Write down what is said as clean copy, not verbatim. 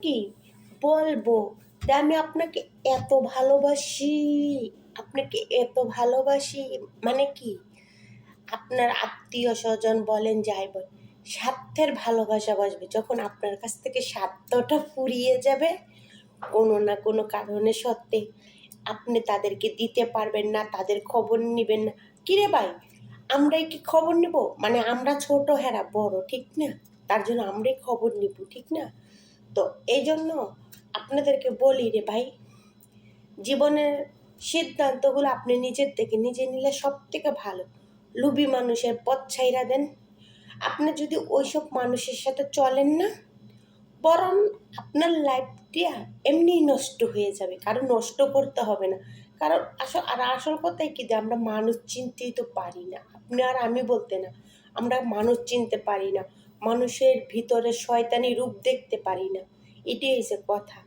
কি বলবো যে আমি আপনাকে এত ভালোবাসি, আপনাকে এত ভালোবাসি, মানে কি আপনার আত্মীয় স্বজন বলেন যাই বলেন, স্বার্থের ভালোবাসা বাসবে যখন আপনার কাছ থেকে স্বার্থটা ফুরিয়ে যাবে কোনো না কোনো কারণে সত্ত্বে আপনি তাদেরকে দিতে পারবেন না, তাদের খবর নেবেন না। কিরে ভাই, আমরাই কি খবর নেব? মানে আমরা ছোট হেরা বড়, ঠিক না? তার জন্য আমরাই খবর নিব, ঠিক না? তো এই জন্য আপনাদেরকে বলি রে ভাই, জীবনের সিদ্ধান্তগুলো আপনি নিজের থেকে নিজে নিলে সব থেকে ভালো। লুবি মানুষের পথ ছাইরা দেন। আপনি যদি ওইসব মানুষের সাথে চলেন না, বরং আপনার লাইফটা এমনিই নষ্ট হয়ে যাবে, কারণ নষ্ট করতে হবে না। কারণ আসল কথাই কি যে আমরা মানুষ চিনতেই তো পারি না। আপনি আর আমি বলতে না, আমরা মানুষ চিনতে পারি না, মানুষের ভিতরে শয়তানি রূপ দেখতে পারি না। এটাই হচ্ছে কথা।